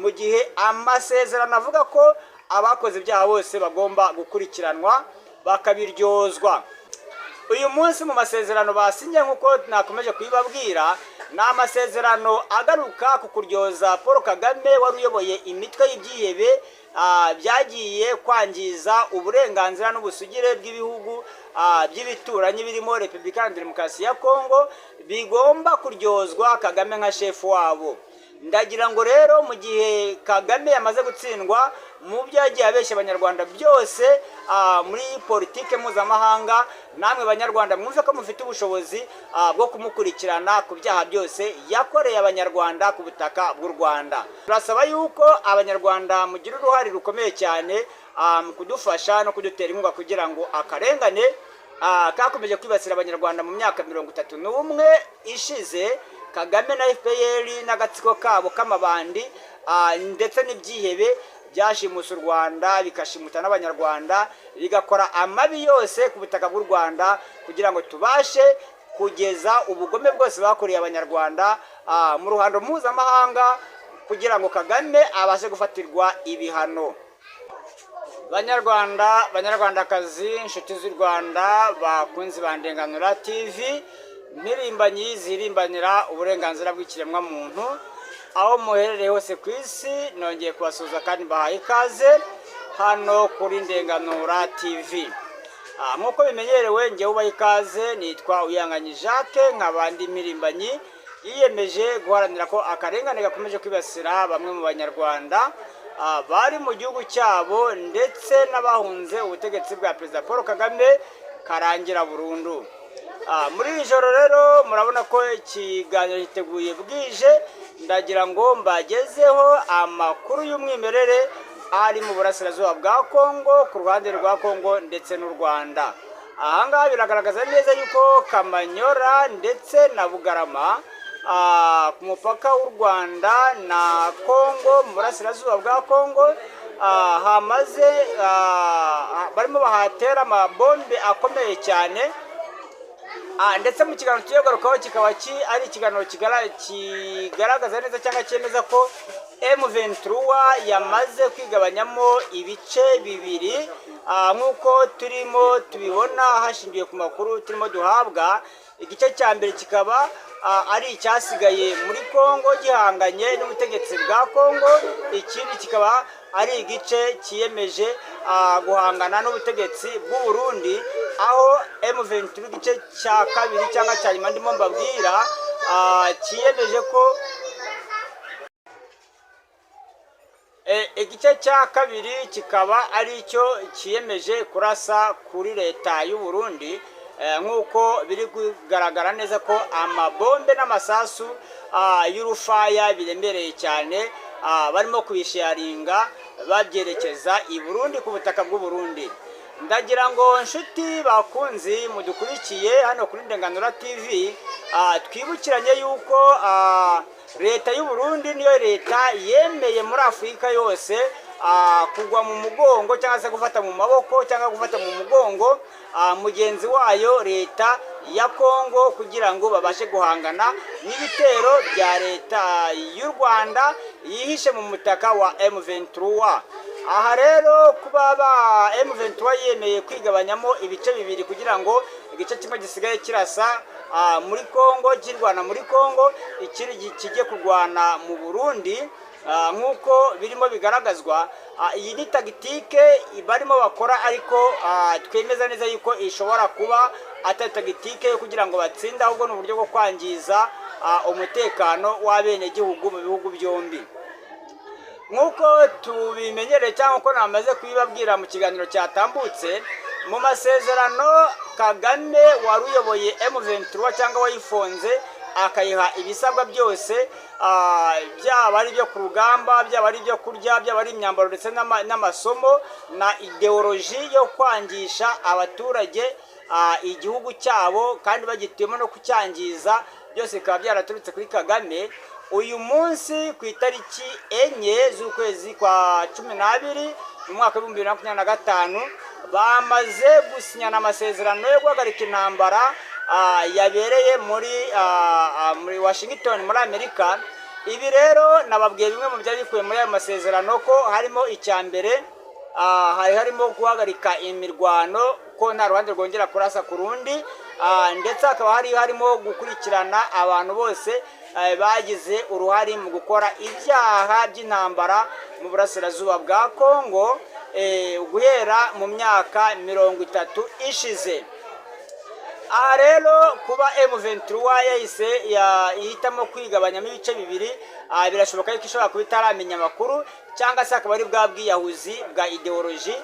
mu gihe amasezerano avuga ko abakoze ibyaha bose bagomba gukurikiranwa bakabiryozwa. Uyu munsi mu masezerano basinye nk'uko nakomeje kubibabwira, ni amasezerano agaruka ku kuryoza Paul Kagame wari uyoboye imitwe y'ibyihebe byagiye kwangiza uburenganzira n'ubusugire bw'ibihugu by'ibituranyi birimo Repubulika ya Demokarasi ya Kongo, bigomba kuryozwa Kagame nka shefu wabo. Ndagira ngo rero mu gihe Kagame yamaze gutsindwa mu byo yagiye abeshya abanyarwanda byose muri politike mpuzamahanga, namwe banyarwanda mwumve ko mufite ubushobozi bwo kumukurikirana ku byaha byose yakoreye abanyarwanda ku butaka bw'u Rwanda. Turasaba yuko abanyarwanda mugira uruhare rukomeye cyane mu kudufasha no kudutera inkunga kugira ngo akarengane kakomeje kwibasira abanyarwanda mu myaka 31 ishize, Kagame na FPR n'agatsiko kabo k'amabandi ndetse n'ibyihebe byashimusa u Rwanda bikashimuta n'abanyarwanda, bigakora amabi yose ku butaka bw'u Rwanda kugira ngo tubashe kugeza ubugome bwose bakoreye abanyarwanda mu ruhando mpuzamahanga kugira ngo Kagame abashe gufatirwa ibihano. Banyarwanda, banyarwandakazi, inshuti z'u Rwanda, bakunzi ba Ndenganura TV, mpirimbanyi zirimbanira uburenganzira bw'ikiremwa muntu, aho muherereye hose ku isi, nongeye kubasuhuza kandi mbahaye ikaze hano kuri Ndenganura TV. Nk'uko bimenyerewe, njye ubaha ikaze, nitwa Uyanganyi Jacques, nk'abandi mpirimbanyi yiyemeje guharanira ko akarengane gakomeje kwibasira bamwe mu banyarwanda bari mu gihugu cyabo ndetse n'abahunze ubutegetsi bwa Perezida Paul Kagame karangira burundu. Muri iri joro rero murabona ko ikiganiro giteguye bwije, ndagira ngo mbagezeho amakuru y'umwimerere ari mu burasirazuba bwa Kongo, ku ruhande rwa Kongo ndetse n'u Rwanda. Ahangaha biragaragaza neza yuko Kamanyora ndetse na Bugarama ku mupaka w'u Rwanda na Kongo, mu burasirazuba bwa Kongo hamaze barimo bahatera amabombe akomeye cyane, ndetse mu kiganiro tuyogarukaho kikaba ari ikiganiro kigaragaza neza cyangwa cyemeza ko M23 yamaze kwigabanyamo ibice bibiri, nk'uko turimo tubibona hashingiwe ku makuru turimo duhabwa. Igice cya mbere kikaba ari icyasigaye muri Kongo gihanganye n'ubutegetsi bwa Kongo, ikindi kikaba ari igice kiyemeje guhangana n'ubutegetsi bw'u Burundi, aho M23 igice cya kabiri cyangwa cya nyuma ndimo mbabwira kiyemeje ko igice cya kabiri kikaba ari cyo kiyemeje kurasa kuri leta y'u Burundi, nk'uko biri kugaragara neza ko amabombe n'amasasu y'urufaya biremereye cyane barimo kubisharinga babyerekeza i Burundi ku butaka bw'u Burundi. Ndagira ngo nshuti bakunzi mudukurikiye hano kuri Ndenganura TV, twibukiranye yuko leta y'u Burundi niyo leta yemeye muri Afurika yose kugwa mu mugongo cyangwa se gufata mu maboko cyangwa gufata mu mugongo mugenzi wayo leta ya Kongo kugira ngo babashe guhangana n'ibitero bya leta y'u Rwanda yihishe mu mutaka wa M23. Aha rero kuba M23 yemeye kwigabanyamo ibice bibiri kugira ngo igice kimwe gisigaye kirasa muri Kongo, kirwana muri Kongo, ikindi kijye kurwana mu Burundi, nk'uko birimo bigaragazwa. Iyi ni tagitike barimo bakora, ariko twemeza neza yuko ishobora kuba atari tagitike yo kugira ngo batsinde, ahubwo ni uburyo bwo kwangiza umutekano w'abenegihugu mu bihugu byombi. Nk'uko tubimenyereye cyangwa uko namaze kubibabwira mu kiganiro cyatambutse, mu masezerano Kagame wari uyoboye M23 cyangwa wayifonze akayiha ibisabwa byose, byaba ari byo ku rugamba, byaba ari byo kurya, byaba ari imyambaro ndetse n'amasomo na ideoloji yo kwangisha abaturage igihugu cyabo kandi bagituyemo no kucyangiza, byose bikaba byaraturutse kuri Kagame. Uyu munsi ku itariki 4 z'ukwezi kwa 12 mu mwaka wa 2025 bamaze gusinyana amasezerano yo guhagarika intambara yabereye muri Washington muri Amerika, ibi rero nababwiye bimwe mu byari bikubiye muri ayo masezerano ko harimo icya mbere hari harimo guhagarika imirwano ko nta ruhande rwongera kurasa ku rundi, ndetse hakaba harimo gukurikirana abantu bose bagize uruhare mu gukora ibyaha by'intambara mu burasirazuba bwa Kongo guhera mu myaka 30 ishize. Aha rero kuba M23 yahise yihitamo kwigabanyamo ibice bibiri, birashoboka yuko ishobora kuba itaramenya amakuru cyangwa se akaba ari bwa bwiyahuzi bwa ideoloji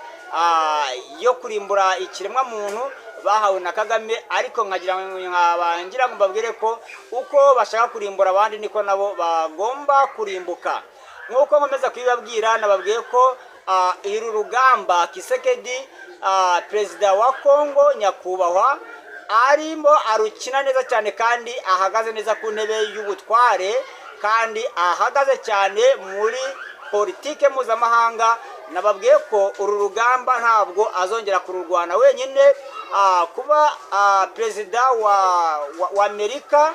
yo kurimbura ikiremwa muntu bahawe na Kagame, ariko nkagira ngo mbabwire ko uko bashaka kurimbura abandi niko nabo bagomba kurimbuka. Nk'uko nkomeza kubibabwira, nababwiye ko iri rugamba Kisekedi perezida wa Kongo nyakubahwa arimo arukina neza cyane kandi ahagaze neza ku ntebe y'ubutware, kandi ahagaze cyane muri politike mpuzamahanga. Nababwiye ko uru rugamba ntabwo azongera kururwana wenyine, kuba perezida wa Amerika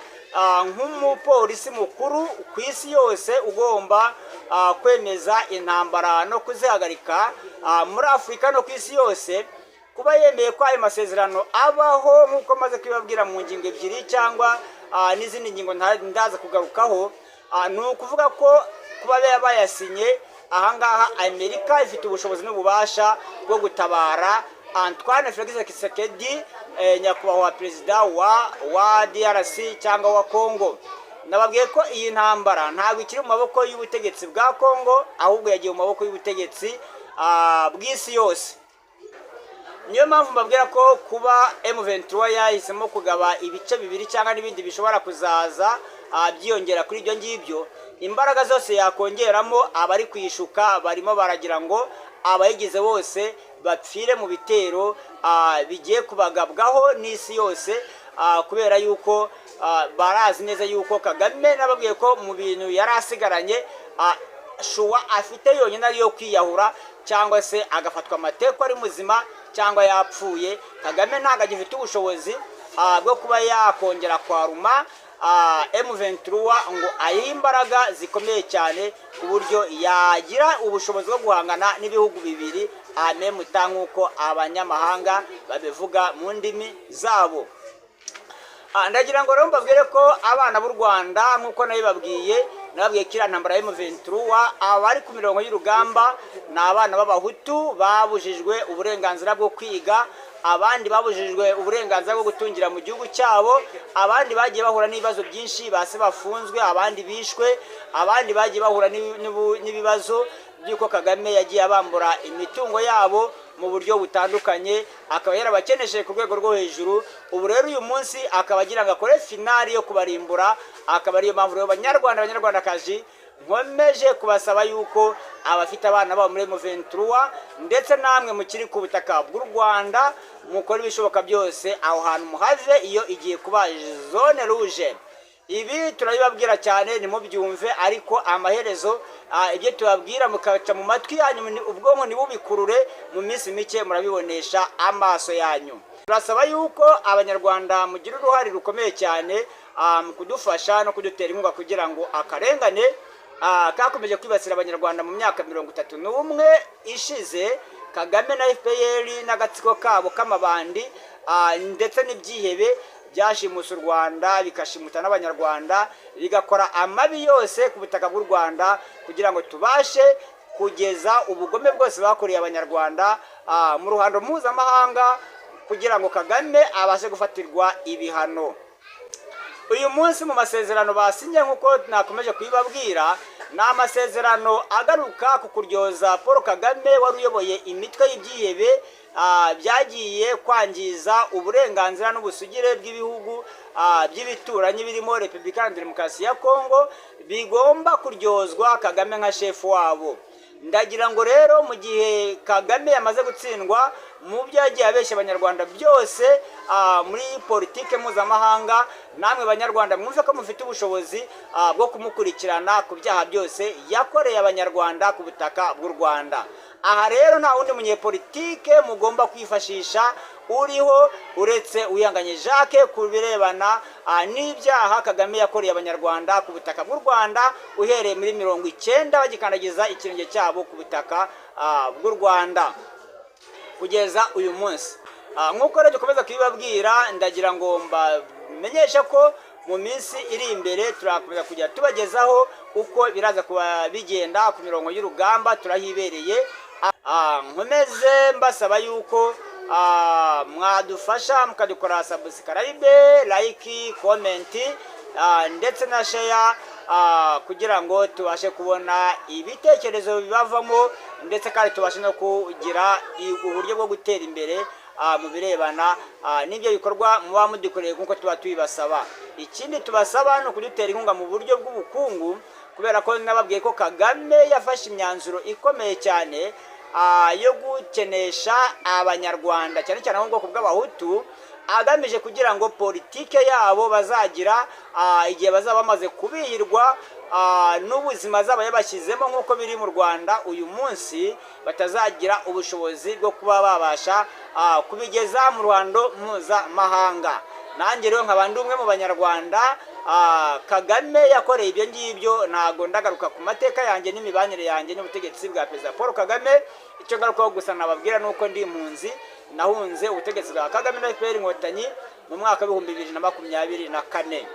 nk'umupolisi mukuru ku isi yose ugomba kwemeza intambara no kuzihagarika muri Afurika no ku isi yose, kuba yemeye ko ayo masezerano abaho nk'uko maze kubibabwira mu ngingo ebyiri cyangwa n'izindi ngingo ndaza kugarukaho, ni ukuvuga ko kuba bayasinye ahangaha Amerika ifite ubushobozi n'ububasha bwo gutabara Antoine Felix Tshisekedi nyakubahwa perezida wa DRC cyangwa wa Kongo. Nababwiye ko iyi ntambara ntabwo ikiri mu maboko y'ubutegetsi bwa Kongo, ahubwo yagiye mu maboko y'ubutegetsi bw'isi yose. Niyo mpamvu mbabwira ko kuba M23 yahisemo kugaba ibice bibiri cyangwa n'ibindi bishobora kuzaza byiyongera kuri ibyo ngibyo, imbaraga zose yakongeramo abari kwishuka barimo baragira ngo abayigize bose bapfire mu bitero bigiye kubagabwaho n'isi yose, kubera yuko barazi neza yuko Kagame nababwiye ko mu bintu yari asigaranye shuwa afite yonyine ariyo kwiyahura cyangwa se agafatwa amateko ari muzima cyangwa yapfuye. Kagame ntabwo agifite ubushobozi bwo kuba yakongera kwaruma M23 ngo ayihe imbaraga zikomeye cyane ku buryo yagira ubushobozi bwo guhangana n'ibihugu bibiri amemuta nk'uko abanyamahanga babivuga mu ndimi zabo. Ndagira ngo rero mbabwire ko abana b'u Rwanda nk'uko nabibabwiye kiriya ntambara ya M23 abari ku mirongo y'urugamba ni abana b'abahutu babujijwe uburenganzira bwo kwiga, abandi babujijwe uburenganzira bwo gutungira mu gihugu cyabo, abandi bagiye bahura n'ibibazo byinshi, base bafunzwe, abandi bishwe, abandi bagiye bahura n'ibibazo by'uko Kagame yagiye abambura imitungo yabo mu buryo butandukanye, akaba yarabakenesheje ku rwego rwo hejuru. Ubu rero uyu munsi akaba agira ngo akore finali yo kubarimbura. Akaba ariyo mpamvu rero banyarwandakazi nkomeje kubasaba yuko abafite abana babo muri M23 ndetse namwe mukiri ku butaka bw'u Rwanda mukora ibishoboka byose aho hantu muhave iyo igiye kuba zone rouge. Ibi turabibabwira cyane nimubyumve, ariko amaherezo ibyo tubabwira mukaca mu matwi yanyu, ubwonko nibubikurure, mu minsi mike murabibonesha amaso yanyu. Turasaba yuko abanyarwanda mugira uruhare rukomeye cyane mu kudufasha no kudutera inkunga kugira ngo akarengane kakomeje kwibasira abanyarwanda mu myaka 31 ishize. Kagame na FPR n'agatsiko kabo k'amabandi ndetse n'ibyihebe byashimusa u Rwanda bikashimuta n'abanyarwanda, bigakora amabi yose ku butaka bw'u Rwanda kugira ngo tubashe kugeza ubugome bwose bakoreye abanyarwanda mu ruhando mpuzamahanga kugira ngo Kagame abashe gufatirwa ibihano. Uyu munsi mu masezerano basinye nk'uko nakomeje kubibabwira, ni amasezerano agaruka ku kuryoza Paul Kagame wari uyoboye imitwe y'ibyihebe byagiye kwangiza uburenganzira n'ubusugire bw'ibihugu by'ibituranyi birimo Repubulika ya Demokarasi ya Kongo, bigomba kuryozwa Kagame nka shefu wabo. Ndagira ngo rero mu gihe Kagame yamaze gutsindwa mu byo yagiye abeshya abanyarwanda byose muri politike mpuzamahanga, namwe banyarwanda mwumve ko mufite ubushobozi bwo kumukurikirana ku byaha byose yakoreye abanyarwanda ku butaka bw'u Rwanda. Aha rero nta wundi munyepolitike mugomba kwifashisha uriho uretse uyanganye Jacques ku birebana n'ibyaha Kagame yakoreye abanyarwanda ku butaka bw'u Rwanda uhereye muri 90 bagikandagiza ikirenge cyabo ku butaka bw'u Rwanda kugeza uyu munsi. Nk'uko rero dukomeza kubibabwira, ndagira ngo mbamenyeshe ko mu minsi iri imbere turakomeza kujya tubagezaho uko biraza kuba bigenda ku mirongo y'urugamba. turahibereye. Nkomeze mbasaba yuko mwadufasha mukadukora subscribe, like, comment ndetse na share kugira ngo tubashe kubona ibitekerezo bibavamo ndetse kandi tubashe no kugira uburyo bwo gutera imbere mu birebana n'ibyo bikorwa muba mudukoreye nk'uko tuba tubibasaba. Ikindi tubasaba ni ukudutera inkunga mu buryo bw'ubukungu, kubera ko nababwiye ko Kagame yafashe imyanzuro ikomeye cyane yo gukenesha abanyarwanda cyane cyane mu bwoko bw'abahutu, agamije kugira ngo politike yabo bazagira igihe bazaba bamaze kubihirwa n'ubuzima zaba yabashyizemo nk'uko biri mu Rwanda uyu munsi, batazagira ubushobozi bwo kuba babasha kubigeza mu ruhando mpuzamahanga. Nanjye rero nk'abandi umwe mu banyarwanda Kagame yakoreye ibyo ngibyo, ntago ndagaruka ku mateka yanjye n'imibanire yanjye n'ubutegetsi bwa Perezida Paul Kagame. Icyo ngarukaho gusa nababwira nuko ndi impunzi, nahunze ubutegetsi bwa Kagame na FPR Inkotanyi mu mwaka wa 2024.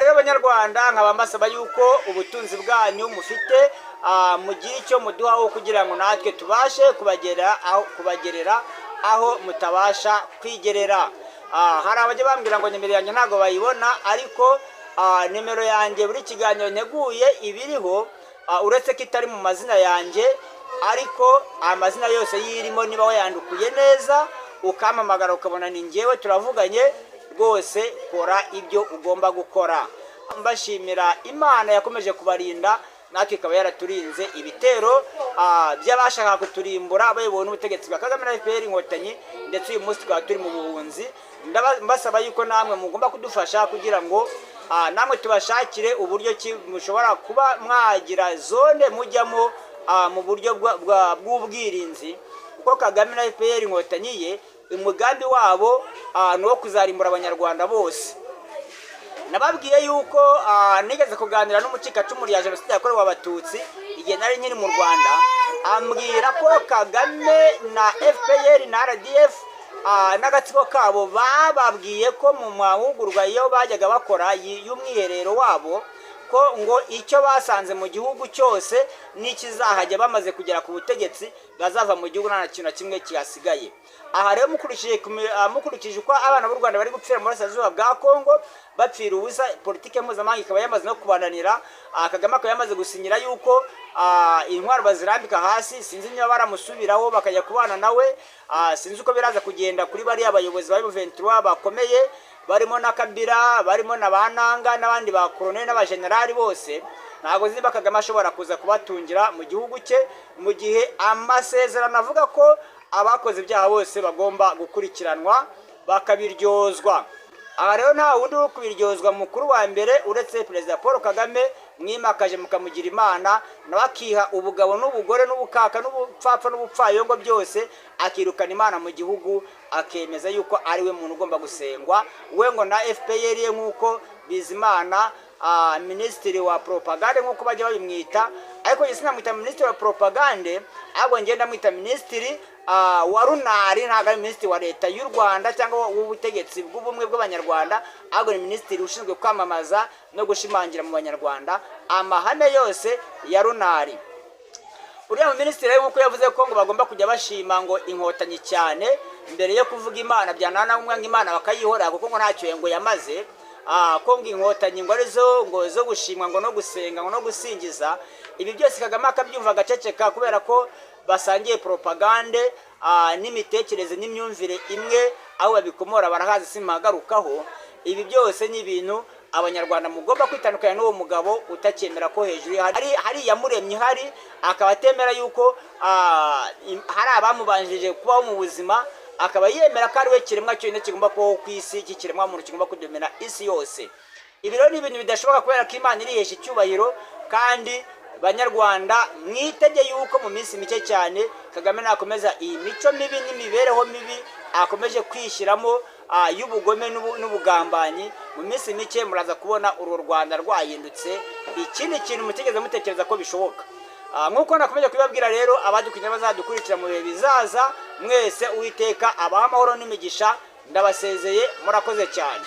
Rero abanyarwanda nkaba mbasaba yuko ubutunzi bwanyu mufite mugira icyo muduhaho kugira ngo natwe tubashe kubagerera aho mutabasha kwigerera. Hari abajya bambwira ngo nimero yanjye ntago bayibona, ariko nimero yanjye buri kiganiro nteguye ibiriho, uretse ko itari mu mazina yanjye, ariko amazina yose yirimo niba wayandukuye neza ukampamagara ukabona ni njyewe turavuganye, rwose kora ibyo ugomba gukora. Mbashimira Imana yakomeje kubarinda, natwe ikaba yaraturinze ibitero by'abashaka kuturimbura bayobowe n'ubutegetsi bwa Kagame na FPR Inkotanyi, ndetse uyu munsi twaba turi mu buhunzi. Mbasaba yuko namwe mugomba kudufasha kugira ngo namwe tubashakire uburyo ki mushobora kuba mwagira zone mujyamo mu buryo bw'ubwirinzi, kuko Kagame na FPR Inkotanyi ye umugambi wabo ni uwo kuzarimbura abanyarwanda bose. Nababwiye yuko nigeze kuganira n'umucikacumu ya jenoside yakorewe abatutsi igihe nari nkiri mu Rwanda, ambwira ko Kagame na FPR na RDF n'agatsiko kabo bababwiye ko mu mahugurwa iyo bajyaga bakora y'umwiherero wabo ko ngo icyo basanze mu gihugu cyose n'ikizahajya bamaze kugera ku butegetsi bazava mu gihugu nta kintu na kimwe kihasigaye. Aha rero mukurikije uko abana b'u Rwanda bari gupfira mu burasirazuba bwa Kongo bapfira ubusa, politike mpuzamahanga ikaba yamaze no kubananira. Kagame akaba yamaze gusinyira yuko intwaro bazirambika hasi, sinzi niba baramusubiraho bakajya kubana nawe, sinzi uko biraza kugenda kuri bariya abayobozi ba M23 bakomeye, barimo na Kabila, barimo na Bananga n'abandi ba colonel n'abagenerali bose. Ntago ziba Kagame ashobora kuza kubatungira mu gihugu cye mu gihe amasezerano avuga ko abakoze ibyaha bose bagomba gukurikiranwa bakabiryozwa. Aha rero nta wundi wo kubiryozwa mukuru wa mbere uretse Perezida Paul Kagame, mwimakaje mukamugira Imana, nawe akiha ubugabo n'ubugore n'ubukaka n'ubupfapfa n'ubupfayongo byose, akirukana Imana mu gihugu, akemeza yuko ari we muntu ugomba gusengwa. We ngo na FPR ye nk'uko Bizimana minisitiri wa propagande nk'uko bajya babimwita, ariko njye sinamwita minisitiri wa propagande, ahubwo ngenda mwita minisitiri wa runari, ntabwo ari minisitiri wa leta y'u Rwanda cyangwa w'ubutegetsi bw'ubumwe bw'abanyarwanda, ahubwo ni minisitiri ushinzwe kwamamaza no gushimangira mu banyarwanda amahame yose ya runari. Uriya minisitiri rero nk'uko yavuze ko ngo bagomba kujya bashima ngo Inkotanyi cyane mbere yo kuvuga Imana, byanana umwe ngo Imana bakayihorera kuko ngo ntacyo ngo yamaze, ko ngo Inkotanyi ngo arizo ngo zo gushimwa ngo no gusenga ngo no gusingiza. Ibi byose Kagame akabyumva agaceceka kubera ko basangiye propagande n'imitekerereze n'imyumvire imwe, aho babikomora barahazi simpagarukaho. Ibi byose ni ibintu abanyarwanda mugomba kwitandukanya n'uwo mugabo utakemera ko hejuru hari yamuremye hari akaba atemera yuko hari abamubanjije kubaho mu buzima, akaba yemera ko ari we kiremwa cyonyine kigomba kubaho ku isi, iki kiremwa muntu kigomba kudomera isi yose. Ibi rero ni ibintu bidashoboka kubera ko Imana irihesha icyubahiro, kandi banyarwanda mwitege yuko mu minsi mike cyane Kagame nakomeza iyi mico mibi n'imibereho mibi akomeje kwishyiramo y'ubugome n'ubugambanyi, mu minsi mike muraza kubona uru Rwanda rwahindutse ikindi kintu mutigeze mutekereza ko bishoboka. Nk'uko nakomeje kubibabwira rero, abadukurikira bazadukurikira mu bihe bizaza, mwese Uwiteka abaha amahoro n'imigisha. Ndabasezeye, murakoze cyane.